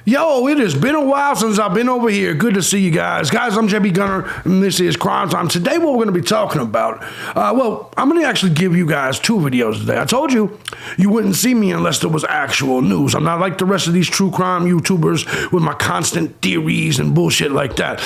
Yo, it has been a while since I've been over here. Good to see you guys. Guys, I'm thejbgunner, and this is Crime Time. Today, what we're going to be talking about, I'm going to actually give you guys two videos today. I told you wouldn't see me unless there was actual news. I'm not like the rest of these true crime YouTubers with my constant theories and bullshit like that.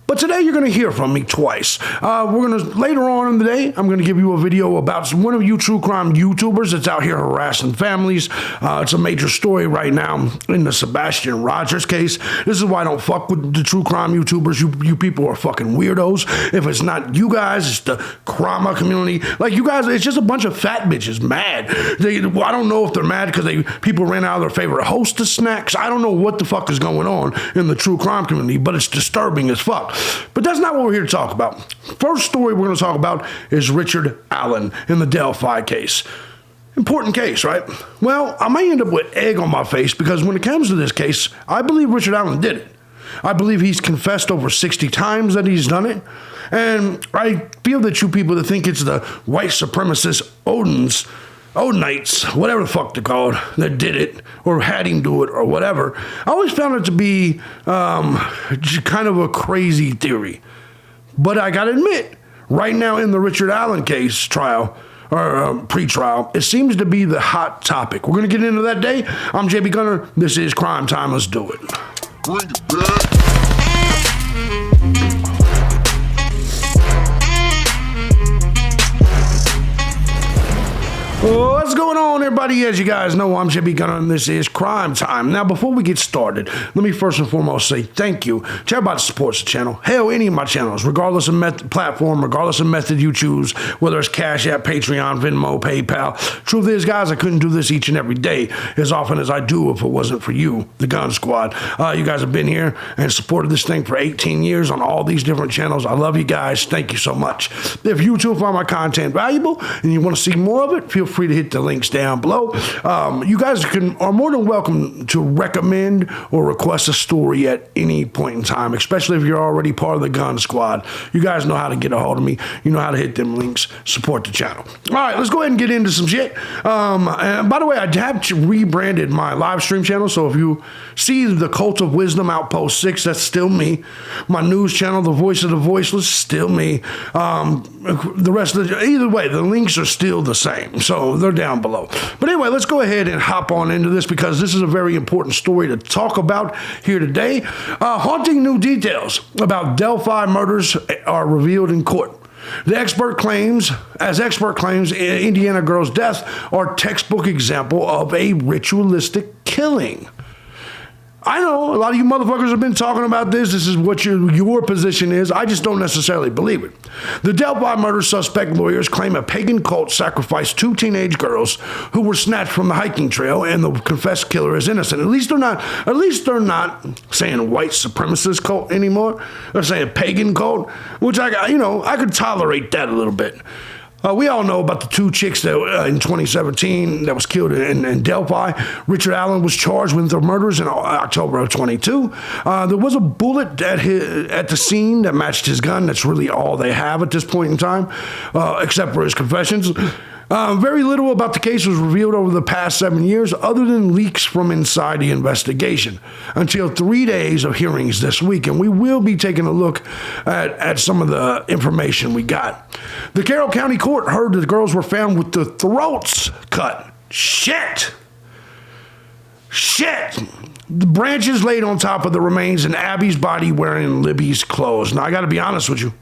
But today you're going to hear from me twice. Later on in the day, I'm going to give you a video about one of you true crime YouTubers that's out here harassing families. It's a major story right now in the Sebastian Rogers case. This is why I don't fuck with the true crime YouTubers. You people are fucking weirdos. If it's not you guys, it's the crime community. Like you guys, it's just a bunch of fat bitches mad. I don't know if they're mad because people ran out of their favorite hostess snacks. I don't know what the fuck is going on in the true crime community, but it's disturbing as fuck. But that's not what we're here to talk about. First story we're going to talk about is Richard Allen in the DELPHI case. Important case, right? Well, I may end up with egg on my face because when it comes to this case, I believe Richard Allen did it. I believe he's confessed over 60 times that he's done it. And I feel that you people that think it's the white supremacist Odinites, whatever the fuck they're called, that did it, or had him do it, or whatever. I always found it to be kind of a crazy theory. But I gotta admit, right now in the Richard Allen case trial, or pre-trial, it seems to be the hot topic. We're gonna get into that day. I'm thejbgunner. This is Crime Time. Let's do it. Bring it back. What's going on, everybody? As you guys know, I'm thejbgunner, and this is Crime Time. Now, before we get started, let me first and foremost say thank you to everybody that supports the channel. Hell, any of my channels, regardless of platform, regardless of method you choose, whether it's Cash App, Patreon, Venmo, PayPal. Truth is, guys, I couldn't do this each and every day as often as I do if it wasn't for you, the Gun Squad. You guys have been here and supported this thing for 18 years on all these different channels. I love you guys. Thank you so much. If you too find my content valuable and you want to see more of it, feel free to hit the links down below. You guys are more than welcome to recommend or request a story at any point in time, especially if you're already part of the Gun Squad. You guys know how to get a hold of me. You know how to hit them links, support the channel. All right, let's go ahead and get into some shit. And by the way, I have rebranded my live stream channel, so if you see the Cult of Wisdom Outpost 6, that's still me. My news channel, The Voice of the Voiceless, still me. The rest of either way, the links are still the same, so they're down below. But anyway, let's go ahead and hop on into this because this is a very important story to talk about here today. Haunting new details about DELPHI murders are revealed in court. The expert claims, Indiana girl's death are textbook example of a ritualistic killing. I know a lot of you motherfuckers have been talking about this. This is what your position is. I just don't necessarily believe it. The DELPHI murder suspect lawyers claim a pagan cult sacrificed two teenage girls who were snatched from the hiking trail, and the confessed killer is innocent. At least they're not saying white supremacist cult anymore. They're saying pagan cult, which I could tolerate that a little bit. We all know about the two chicks that in 2017 that was killed in Delphi. Richard Allen was charged with their murders in October of 22. There was a bullet at the scene that matched his gun. That's really all they have at this point in time, except for his confessions. Very little about the case was revealed over the past 7 years other than leaks from inside the investigation until 3 days of hearings this week, and we will be taking a look at some of the information we got. The Carroll County Court heard that the girls were found with their throats cut. Shit! The branches laid on top of the remains and Abby's body wearing Libby's clothes. Now, I got to be honest with you.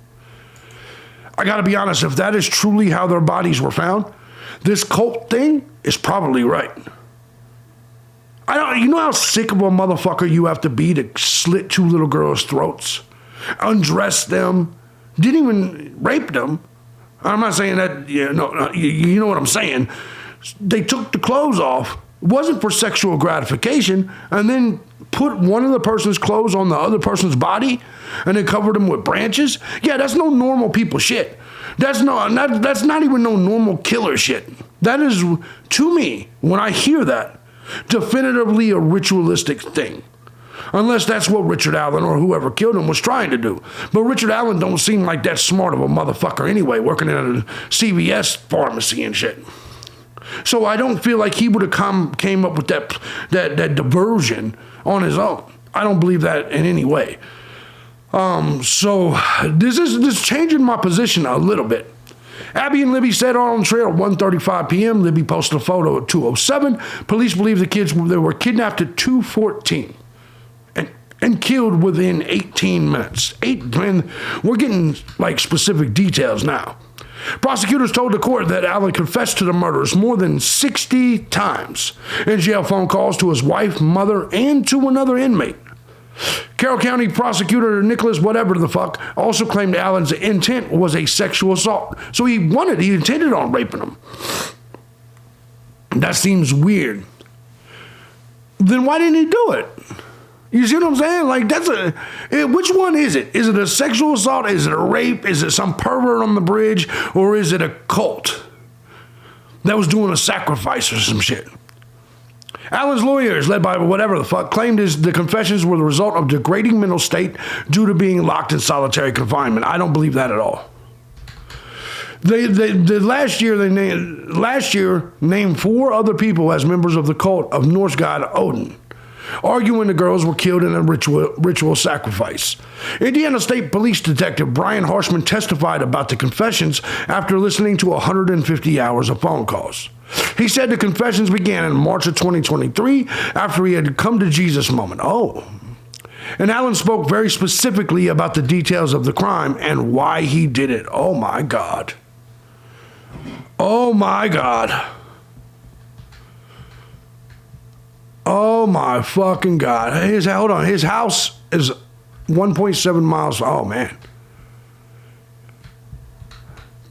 If that is truly how their bodies were found, this cult thing is probably right. You know how sick of a motherfucker you have to be to slit two little girls' throats, undress them, didn't even rape them. I'm not saying that, you know what I'm saying. They took the clothes off. It wasn't for sexual gratification, and then put one of the person's clothes on the other person's body and then covered them with branches. Yeah, that's no normal people shit. That's not even no normal killer shit. That is, to me, when I hear that, definitively a ritualistic thing. Unless that's what Richard Allen or whoever killed him was trying to do. But Richard Allen don't seem like that smart of a motherfucker anyway, working in a CVS pharmacy and shit. So I don't feel like he would have came up with that diversion on his own. I don't believe that in any way. So this is changing my position a little bit. Abby and Libby set on the trail at 1:35 p.m. Libby posted a photo at 2:07. Police believe the kids were kidnapped at 2:14 and killed within 18 minutes. We're getting like specific details now. Prosecutors told the court that Allen confessed to the murders more than 60 times in jail phone calls to his wife, mother, and to another inmate. Carroll County prosecutor Nicholas whatever the fuck also claimed Allen's intent was a sexual assault. So he intended on raping him. That seems weird. Then why didn't he do it? You see what I'm saying? Like, which one is it? Is it a sexual assault? Is it a rape? Is it some pervert on the bridge? Or is it a cult that was doing a sacrifice or some shit? Allen's lawyers, led by whatever the fuck, claimed the confessions were the result of degrading mental state due to being locked in solitary confinement. I don't believe that at all. Last year named 4 other people as members of the cult of Norse god Odin, arguing the girls were killed in a ritual sacrifice. Indiana State Police Detective Brian Harshman testified about the confessions after listening to 150 hours of phone calls. He said the confessions began in March of 2023 after he had come to Jesus moment. And Allen spoke very specifically about the details of the crime and why he did it. Oh my God. Oh my God. Oh my fucking God. Hold on. His house is 1.7 miles. Oh man.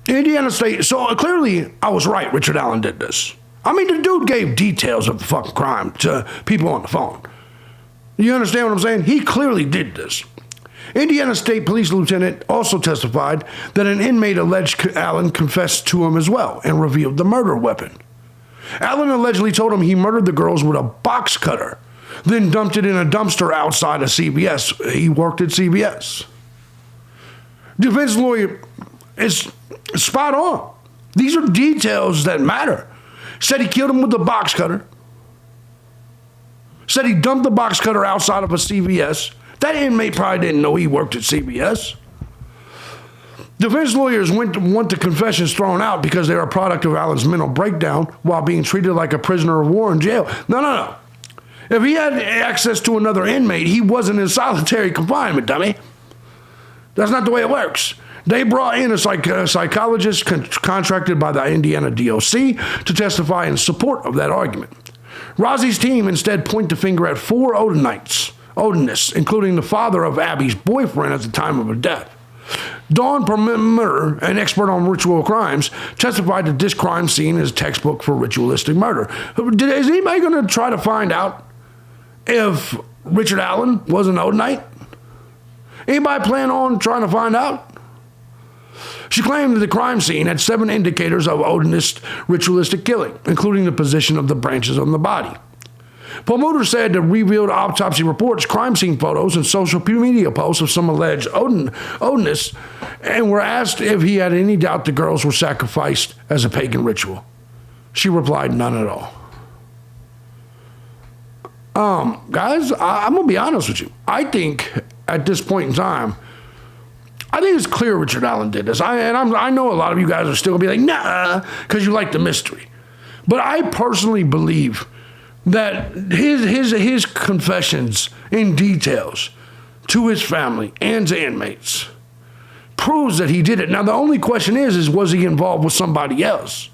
Indiana State. So clearly I was right. Richard Allen did this. I mean, the dude gave details of the fucking crime to people on the phone. You understand what I'm saying? He clearly did this. Indiana State Police Lieutenant also testified that an inmate alleged Allen confessed to him as well and revealed the murder weapon. Allen allegedly told him he murdered the girls with a box cutter, then dumped it in a dumpster outside of CVS. He worked at CVS. Defense lawyer is spot on. These are details that matter. Said he killed him with the box cutter. Said he dumped the box cutter outside of a CVS. That inmate probably didn't know he worked at CVS. Defense lawyers want the confessions thrown out because they are a product of Allen's mental breakdown while being treated like a prisoner of war in jail. No. If he had access to another inmate, he wasn't in solitary confinement, dummy. That's not the way it works. They brought in a psychologist contracted by the Indiana DOC to testify in support of that argument. Rozzi's team instead point the finger at 4 Odinists, including the father of Abby's boyfriend at the time of her death. Dawn Perlmutter, an expert on ritual crimes, testified that this crime scene is a textbook for ritualistic murder. Is anybody going to try to find out if Richard Allen was an Odinite? Anybody plan on trying to find out? She claimed that the crime scene had 7 indicators of Odinist ritualistic killing, including the position of the branches on the body. Perlmutter said the revealed autopsy reports, crime scene photos, and social media posts of some alleged Odinists, and were asked if he had any doubt the girls were sacrificed as a pagan ritual. She replied, none at all. Guys, I'm going to be honest with you. I think at this point in time, I think it's clear Richard Allen did this. I know a lot of you guys are still going to be like, nah, because you like the mystery. But I personally believe that his confessions in details to his family and to inmates proves that he did it. Now, the only question is was he involved with somebody else?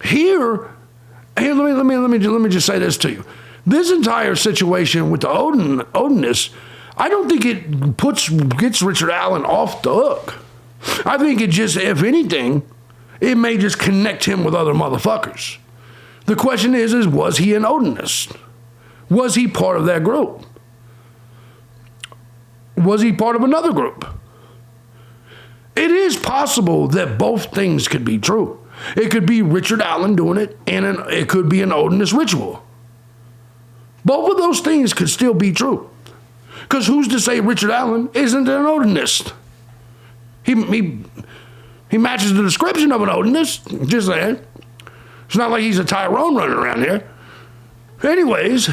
Here, let me just say this to you. This entire situation with the Odinists, I don't think it gets Richard Allen off the hook. I think it just, if anything, it may just connect him with other motherfuckers. The question is was he an Odinist? Was he part of that group? Was he part of another group? It is possible that both things could be true. It could be Richard Allen doing it, and it could be an Odinist ritual. Both of those things could still be true. Because who's to say Richard Allen isn't an Odinist? He matches the description of an Odinist, just saying. It's not like he's a Tyrone running around here. Anyways,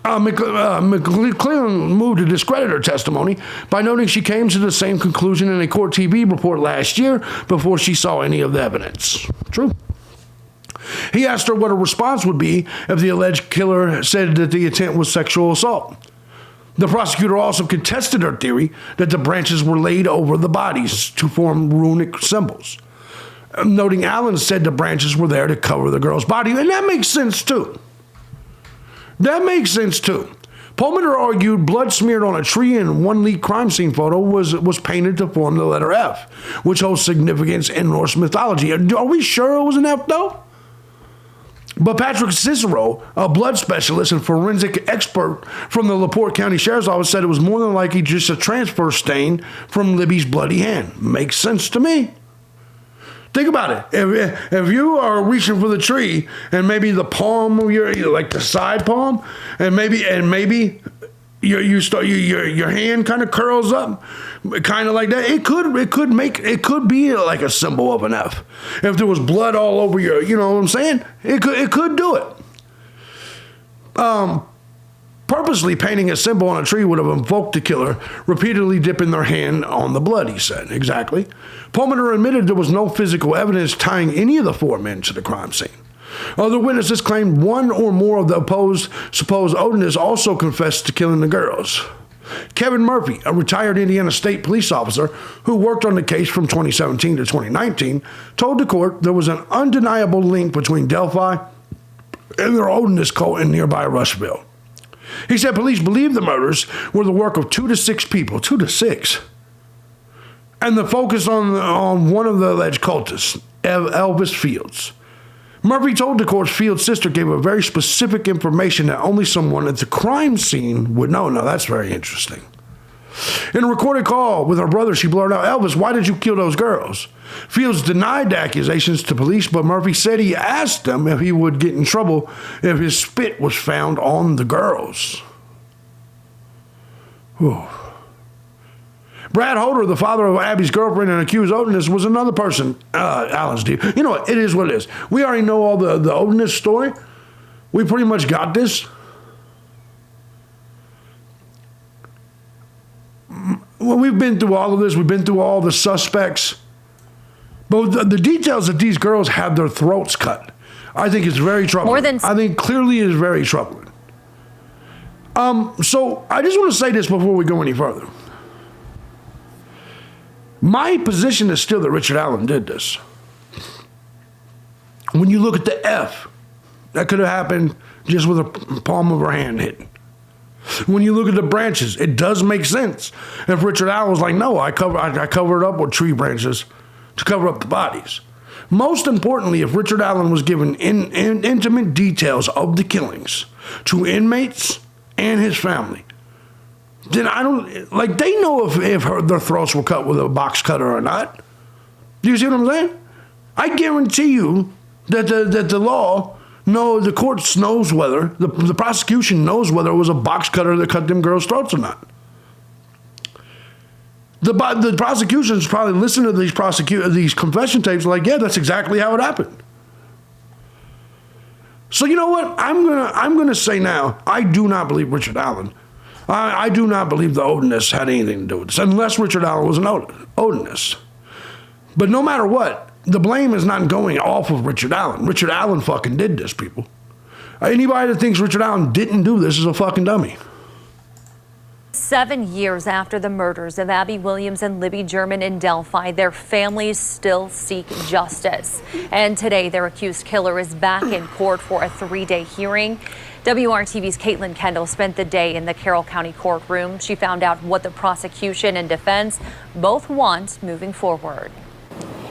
McClellan moved to discredit her testimony by noting she came to the same conclusion in a court TV report last year before she saw any of the evidence. True. He asked her what her response would be if the alleged killer said that the intent was sexual assault. The prosecutor also contested her theory that the branches were laid over the bodies to form runic symbols, noting Allen said the branches were there to cover the girl's body, and that makes sense too. That makes sense too. Palmer argued blood smeared on a tree in one leaked crime scene photo was painted to form the letter F, which holds significance in Norse mythology. Are we sure it was an F though? But Patrick Cicero, a blood specialist and forensic expert from the LaPorte County Sheriff's Office, said it was more than likely just a transfer stain from Libby's bloody hand. Makes sense to me. Think about it. If you are reaching for the tree and maybe the palm of your, like the side palm, and maybe your hand kind of curls up, kind of like that, it could be like a symbol of an F. If there was blood all over your, you know what I'm saying? It could do it. Purposely painting a symbol on a tree would have invoked the killer, repeatedly dipping their hand on the blood, he said. Exactly. Palmer admitted there was no physical evidence tying any of the four men to the crime scene. Other witnesses claimed one or more of the supposed Odinists also confessed to killing the girls. Kevin Murphy, a retired Indiana State police officer who worked on the case from 2017 to 2019, told the court there was an undeniable link between Delphi and their Odinist cult in nearby Rushville. He said police believe the murders were the work of 2 to 6 people, 2 to 6, and the focus on one of the alleged cultists, Elvis Fields. Murphy told the court Fields' sister gave her very specific information that only someone at the crime scene would know. Now, that's very interesting. In a recorded call with her brother, she blurted out, "Elvis, why did you kill those girls?" Fields denied the accusations to police, but Murphy said he asked them if he would get in trouble if his spit was found on the girls. Whew. Brad Holder, the father of Abby's girlfriend and accused Odinist, was another person Allen's deal. You know what? It is what it is. We already know all the Odinist story. We pretty much got this. Well, we've been through all of this. We've been through all the suspects. But the details that these girls had their throats cut, I think is very troubling. I think clearly is very troubling. So I just want to say this before we go any further. My position is still that Richard Allen did this. When you look at the F, that could have happened just with a palm of her hand hidden. When you look at the branches, it does make sense. If Richard Allen was like, no, I covered up with tree branches to cover up the bodies. Most importantly, if Richard Allen was given intimate details of the killings to inmates and his family, then I don't, like, they know if their throats were cut with a box cutter or not. Do you see what I'm saying? I guarantee you that the law, the court knows whether, the prosecution knows whether it was a box cutter that cut them girls' throats or not. The prosecution's probably listening to these confession tapes like, yeah, that's exactly how it happened. So you know what? I'm gonna say now, I do not believe Richard Allen. I do not believe the Odinists had anything to do with this, unless Richard Allen was an Odinist. But no matter what, the blame is not going off of Richard Allen. Richard Allen fucking did this, people. Anybody that thinks Richard Allen didn't do this is a fucking dummy. 7 years after the murders of Abby Williams and Libby German in Delphi, their families still seek justice. And today, their accused killer is back in court for a 3-day hearing. WRTV's Caitlin Kendall spent the day in the Carroll County courtroom. She found out what the prosecution and defense both want moving forward.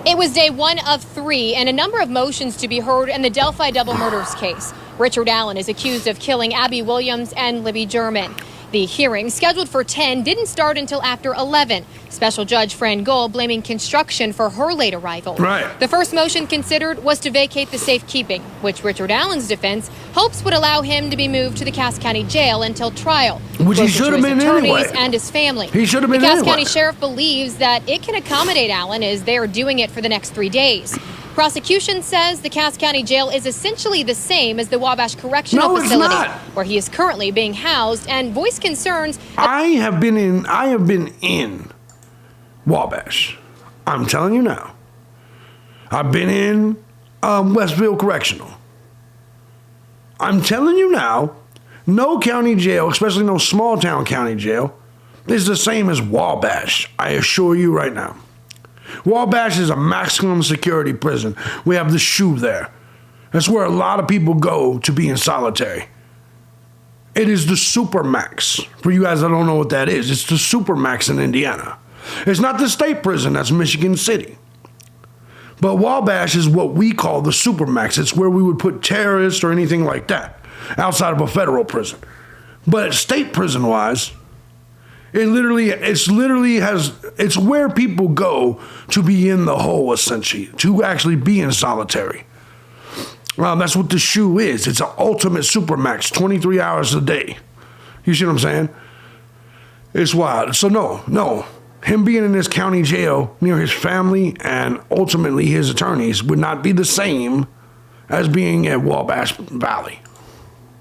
It was day 1 of 3 and a number of motions to be heard in the Delphi double murders case. Richard Allen is accused of killing Abby Williams and Libby German. The hearing, scheduled for 10, didn't start until after 11. Special Judge Fran Gold blaming construction for her late arrival. Right. The first motion considered was to vacate the safekeeping, which Richard Allen's defense hopes would allow him to be moved to the Cass County Jail until trial. Which he should have been anyway. And his family. He should have been anyway. The Cass anyway. County Sheriff believes that it can accommodate Allen as they are doing it for the next 3 days. Prosecution says the Cass County Jail is essentially the same as the Wabash Correctional No, it's Facility, not. where he is currently being housed, and voiced concerns. I have been in Wabash. I'm telling you now. I've been in Westville Correctional. I'm telling you now, no county jail, especially no small town county jail, is the same as Wabash. I assure you right now. Wabash is a maximum security prison. We have the SHU there. That's where a lot of people go to be in solitary. It is the Supermax. For you guys that don't know what that is, it's the Supermax in Indiana. It's not the state prison, that's Michigan City. But Wabash is what we call the Supermax. It's where we would put terrorists or anything like that outside of a federal prison. But state prison wise, it's where people go to be in the hole, essentially, to actually be in solitary. That's what the SHU is. It's an ultimate Supermax, 23 hours a day. You see what I'm saying? It's wild. So no. Him being in this county jail near his family and ultimately his attorneys would not be the same as being at Wabash Valley.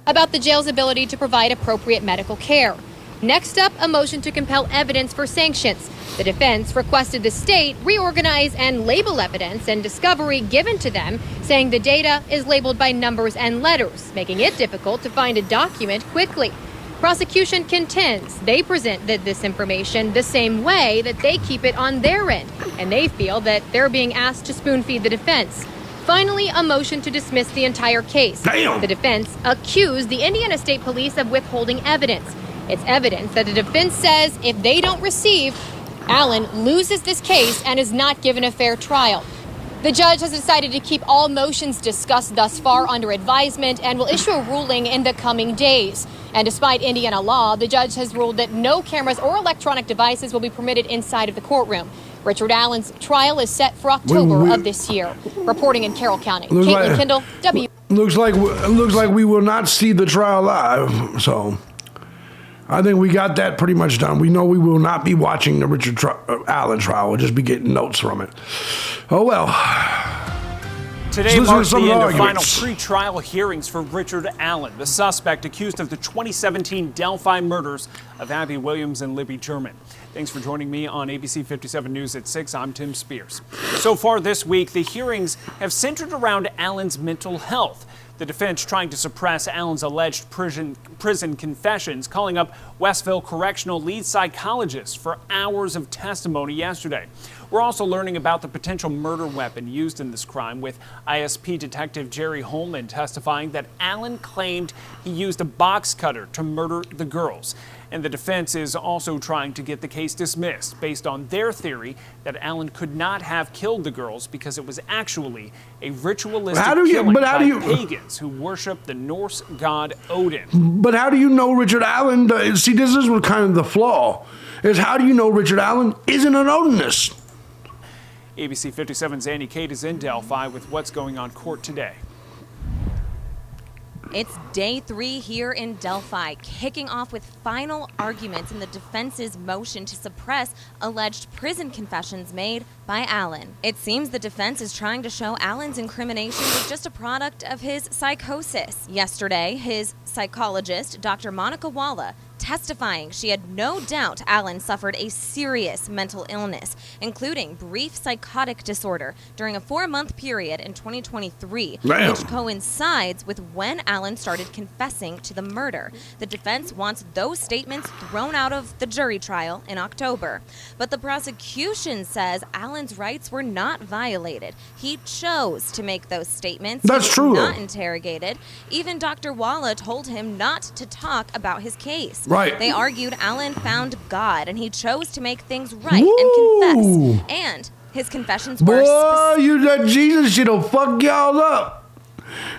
About the jail's ability to provide appropriate medical care. Next up, a motion to compel evidence for sanctions. The defense requested the state reorganize and label evidence and discovery given to them, saying the data is labeled by numbers and letters, making it difficult to find a document quickly. Prosecution contends they present this information the same way that they keep it on their end, and they feel that they're being asked to spoon-feed the defense. Finally, a motion to dismiss the entire case. Damn. The defense accused the Indiana State Police of withholding evidence. It's evidence that the defense says if they don't receive, Allen loses this case and is not given a fair trial. The judge has decided to keep all motions discussed thus far under advisement and will issue a ruling in the coming days. And despite Indiana law, the judge has ruled that no cameras or electronic devices will be permitted inside of the courtroom. Richard Allen's trial is set for October of this year. Reporting in Carroll County, Caitlin Kendall, W. Looks like we will not see the trial live, so I think we got that pretty much done. We know we will not be watching the Richard Allen trial. We'll just be getting notes from it. Oh, well. Today marks the end of final pre-trial hearings for Richard Allen, the suspect accused of the 2017 Delphi murders of Abby Williams and Libby German. Thanks for joining me on ABC 57 News at 6. I'm Tim Spears. So far this week, the hearings have centered around Allen's mental health. The defense trying to suppress Allen's alleged prison confessions, calling up Westville Correctional lead psychologist for hours of testimony yesterday. We're also learning about the potential murder weapon used in this crime, with ISP Detective Jerry Holman testifying that Allen claimed he used a box cutter to murder the girls. And the defense is also trying to get the case dismissed based on their theory that Allen could not have killed the girls because it was actually a ritualistic killing by pagans who worship the Norse god Odin. But how do you know Richard Allen? See, this is what kind of the flaw is. How do you know Richard Allen isn't an Odinist? ABC 57's Andy Kate is in Delphi with what's going on court today. It's day 3 here in Delphi, kicking off with final arguments in the defense's motion to suppress alleged prison confessions made by Allen. It seems the defense is trying to show Allen's incrimination was just a product of his psychosis. Yesterday, his psychologist, Dr. Monica Walla, testifying she had no doubt Allen suffered a serious mental illness, including brief psychotic disorder during a 4-month period in 2023, which coincides with when Allen started confessing to the murder. The defense wants those statements thrown out of the jury trial in October. But the prosecution says Allen's rights were not violated. He chose to make those statements. That's true. Not interrogated. Even Dr. Walla told him not to talk about his case. Right. They argued Allen found God and he chose to make things right and confess. And his confessions were that Jesus shit'll fuck y'all up.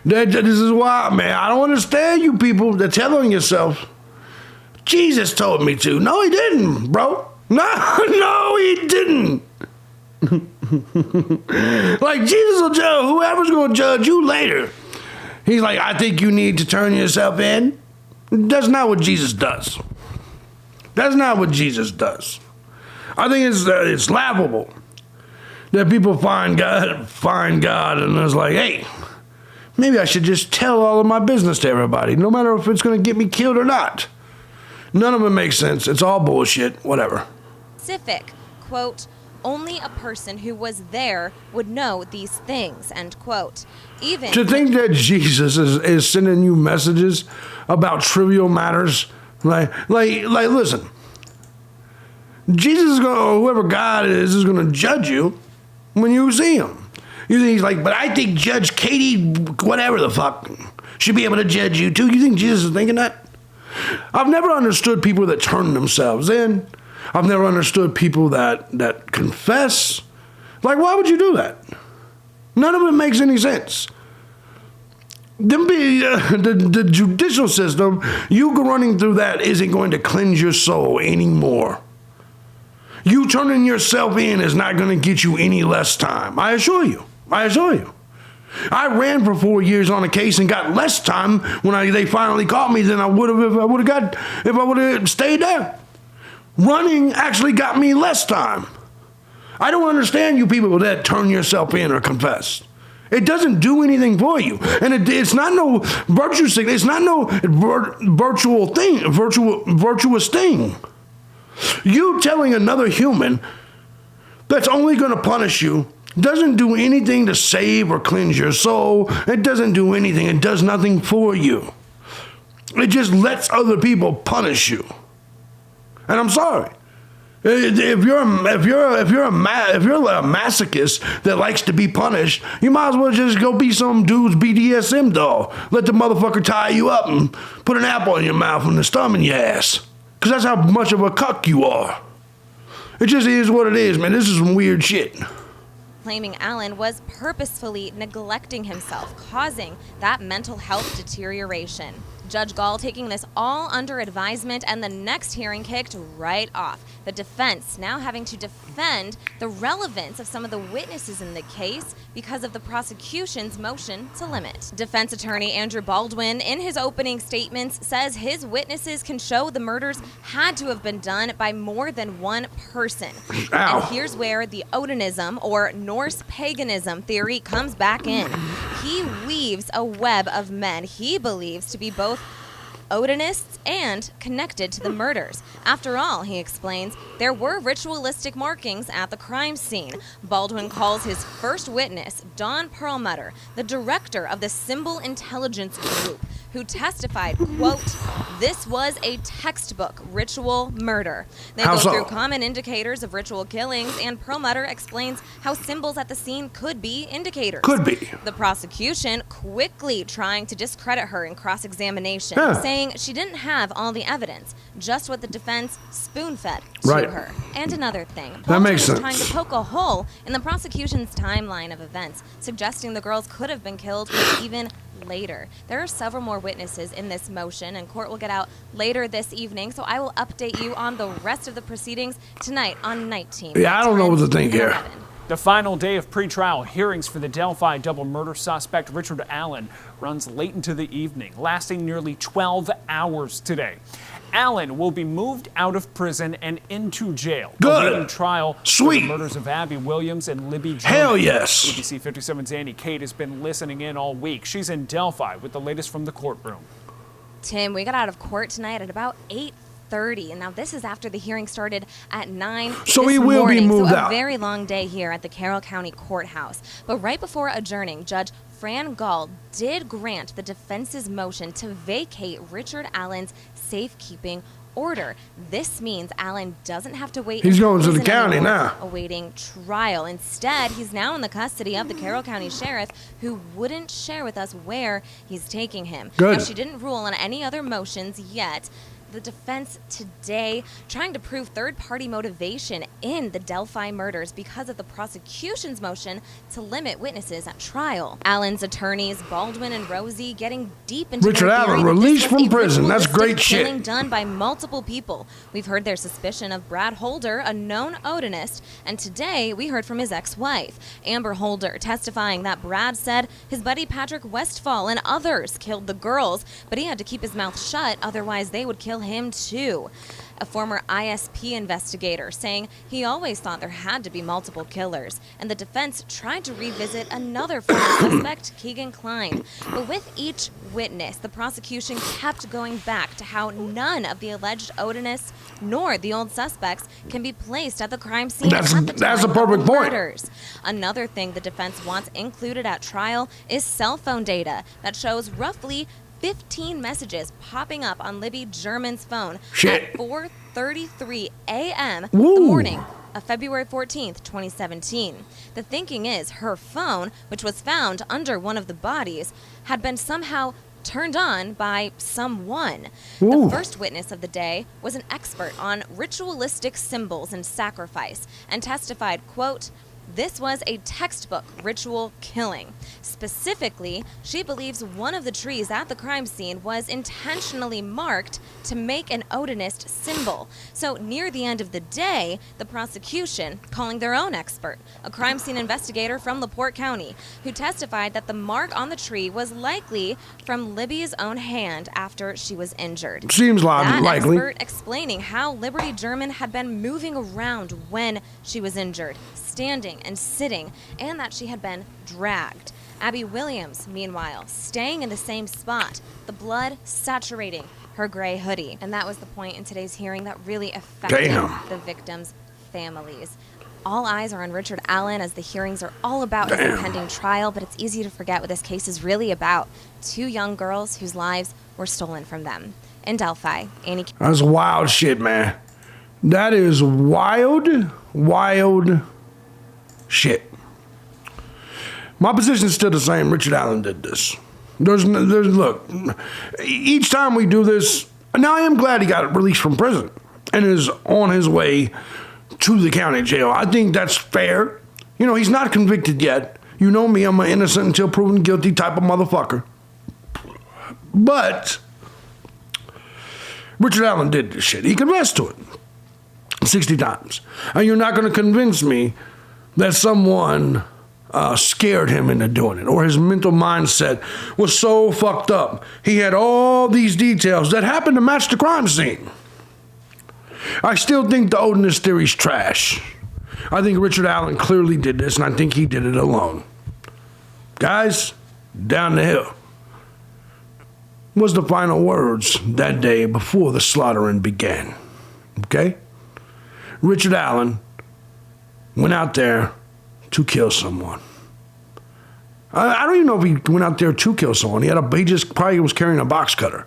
This is why, man. I don't understand you people that telling yourself, Jesus told me to. No, he didn't, bro. No, he didn't. Like, Jesus will judge whoever's going to judge you later. He's like, I think you need to turn yourself in. That's not what Jesus does. That's not what Jesus does. I think it's laughable that people find God, and it's like, hey, maybe I should just tell all of my business to everybody, no matter if it's going to get me killed or not. None of it makes sense. It's all bullshit. Whatever. Specific, quote, only a person who was there would know these things, end quote. Even to think that Jesus is sending you messages about trivial matters, like listen, Jesus is gonna, or whoever God is gonna judge you when you see him. You think he's like, but I think Judge Katie, whatever the fuck, should be able to judge you too. You think Jesus is thinking that? I've never understood people that turn themselves in. I've never understood people that confess. Like, why would you do that? None of it makes any sense. The judicial system, you running through that isn't going to cleanse your soul anymore. You turning yourself in is not going to get you any less time. I assure you. I ran for 4 years on a case and got less time when they finally caught me than I would have if I would have stayed there. Running actually got me less time. I don't understand you people that turn yourself in or confess. It doesn't do anything for you, and it's not no virtue thing. It's not no virtuous thing. You telling another human that's only going to punish you doesn't do anything to save or cleanse your soul. It doesn't do anything. It does nothing for you. It just lets other people punish you. And I'm sorry. If you're a masochist that likes to be punished, you might as well just go be some dude's BDSM doll. Let the motherfucker tie you up and put an apple in your mouth and a thumb in your ass. Because that's how much of a cuck you are. It just is what it is, man. This is some weird shit. Claiming Allen was purposefully neglecting himself, causing that mental health deterioration. Judge Gall taking this all under advisement, and the next hearing kicked right off. The defense now having to defend the relevance of some of the witnesses in the case because of the prosecution's motion to limit. Defense attorney Andrew Baldwin, in his opening statements, says his witnesses can show the murders had to have been done by more than one person. Ow. And here's where the Odinism or Norse paganism theory comes back in. He weaves a web of men he believes to be both Odinists and connected to the murders. After all, he explains, there were ritualistic markings at the crime scene. Baldwin calls his first witness, Don Perlmutter, the director of the Symbol Intelligence Group, who testified, quote, this was a textbook ritual murder. They go through common indicators of ritual killings, and Perlmutter explains how symbols at the scene could be indicators. Could be. The prosecution quickly trying to discredit her in cross-examination, saying she didn't have all the evidence, just what the defense spoon-fed to her. And another thing, that makes sense. Trying to poke a hole in the prosecution's timeline of events, suggesting the girls could have been killed even later. There are several more witnesses in this motion, and court will get out later this evening, so I will update you on the rest of the proceedings tonight on Night Team. Yeah, I don't know what to think here. The final day of pretrial hearings for the Delphi double murder suspect Richard Allen runs late into the evening, lasting nearly 12 hours today. Allen will be moved out of prison and into jail. Good. Awaiting trial for the murders of Abby Williams and Libby German. Hell yes. ABC 57's Annie Kate has been listening in all week. She's in Delphi with the latest from the courtroom. Tim, we got out of court tonight at about 8:30, and now this is after the hearing started at 9 so this he will morning. be moved so out. A very long day here at the Carroll County Courthouse. But right before adjourning, Judge Fran Gall did grant the defense's motion to vacate Richard Allen's safekeeping order. This means Allen doesn't have to wait. He's going to the county now, awaiting trial. Instead, he's now in the custody of the Carroll County Sheriff, who wouldn't share with us where he's taking him. Good. Now, she didn't rule on any other motions yet. The defense today trying to prove third-party motivation in the Delphi murders because of the prosecution's motion to limit witnesses at trial. Allen's attorneys, Baldwin and Rosie, getting deep into Richard Allen released from prison. That's great shit. Killing done by multiple people. We've heard their suspicion of Brad Holder, a known Odinist, and today we heard from his ex-wife, Amber Holder, testifying that Brad said his buddy Patrick Westfall and others killed the girls, but he had to keep his mouth shut, otherwise they would kill him too. a former ISP investigator, saying he always thought there had to be multiple killers, and the defense tried to revisit another former suspect, Keegan Klein. But with each witness, the prosecution kept going back to how none of the alleged Odinists nor the old suspects can be placed at the crime scene at the time that's a perfect of the point. murders. Another thing the defense wants included at trial is cell phone data that shows roughly 15 messages popping up on Libby German's phone at 4:33 a.m. the morning of February 14th, 2017. The thinking is her phone, which was found under one of the bodies, had been somehow turned on by someone. The first witness of the day was an expert on ritualistic symbols and sacrifice and testified, quote, "This was a textbook ritual killing. Specifically, she believes one of the trees at the crime scene was intentionally marked to make an Odinist symbol." So near the end of the day, the prosecution, calling their own expert, a crime scene investigator from LaPorte County, who testified that the mark on the tree was likely from Libby's own hand after she was injured. Seems That likely. expert explaining how Liberty German had been moving around when she was injured, standing and sitting, and that she had been dragged. Abby Williams, meanwhile, staying in the same spot, the blood saturating her gray hoodie. And that was the point in today's hearing that really affected the victims' families. All eyes are on Richard Allen as the hearings are all about his impending trial, but it's easy to forget what this case is really about. 2 young girls whose lives were stolen from them. In Delphi, Annie. That's wild shit, man. That is wild shit. My position is still the same. Richard Allen did this. Look, each time we do this, now I am glad he got released from prison and is on his way to the county jail. I think that's fair. You know, he's not convicted yet. You know me, I'm an innocent until proven guilty type of motherfucker. But Richard Allen did this shit. He confessed to it 60 times. And you're not going to convince me that someone scared him into doing it, or his mental mindset was so fucked up. He had all these details that happened to match the crime scene. I still think the Odinist theory's trash. I think Richard Allen clearly did this, and I think he did it alone. Guys, down the hill was the final words that day before the slaughtering began. Okay? Richard Allen went out there to kill someone. I don't even know if he went out there to kill someone. He just probably was carrying a box cutter.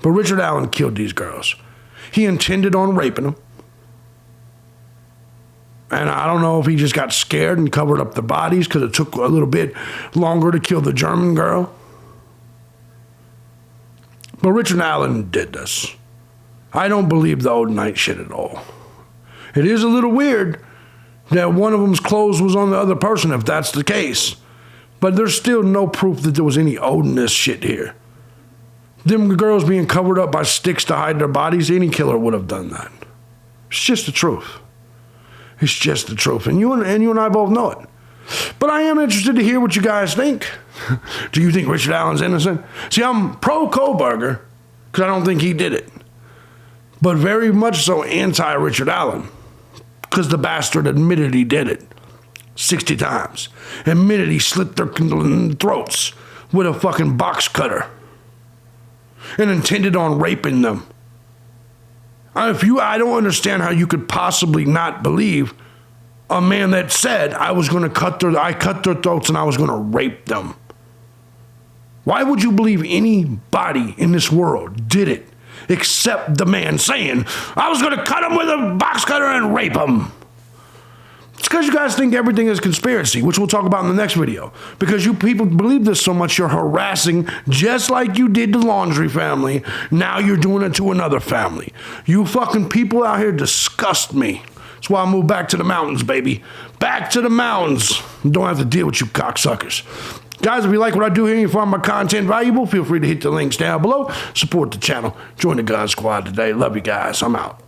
But Richard Allen killed these girls. He intended on raping them. And I don't know if he just got scared and covered up the bodies because it took a little bit longer to kill the German girl. But Richard Allen did this. I don't believe the Odinite shit at all. It is a little weird that one of them's clothes was on the other person, if that's the case. But there's still no proof that there was any Odinist shit here. Them girls being covered up by sticks to hide their bodies, any killer would have done that. It's just the truth. It's just the truth. And you and I both know it. But I am interested to hear what you guys think. Do you think Richard Allen's innocent? See, I'm pro Kohlberger because I don't think he did it. But very much so anti-Richard Allen because the bastard admitted he did it 60 times. Admitted he slit their throats with a fucking box cutter and intended on raping them. I don't understand how you could possibly not believe a man that said I cut their throats and I was going to rape them. Why would you believe anybody in this world did it except the man saying I was going to cut him with a box cutter and rape him? It's because you guys think everything is conspiracy, which we'll talk about in the next video. Because you people believe this so much, you're harassing, just like you did the Laundry family. Now you're doing it to another family. You fucking people out here disgust me. That's why I moved back to the mountains, baby. Back to the mountains. Don't have to deal with you cocksuckers. Guys, if you like what I do here and you find my content valuable, feel free to hit the links down below. Support the channel. Join the God Squad today. Love you guys. I'm out.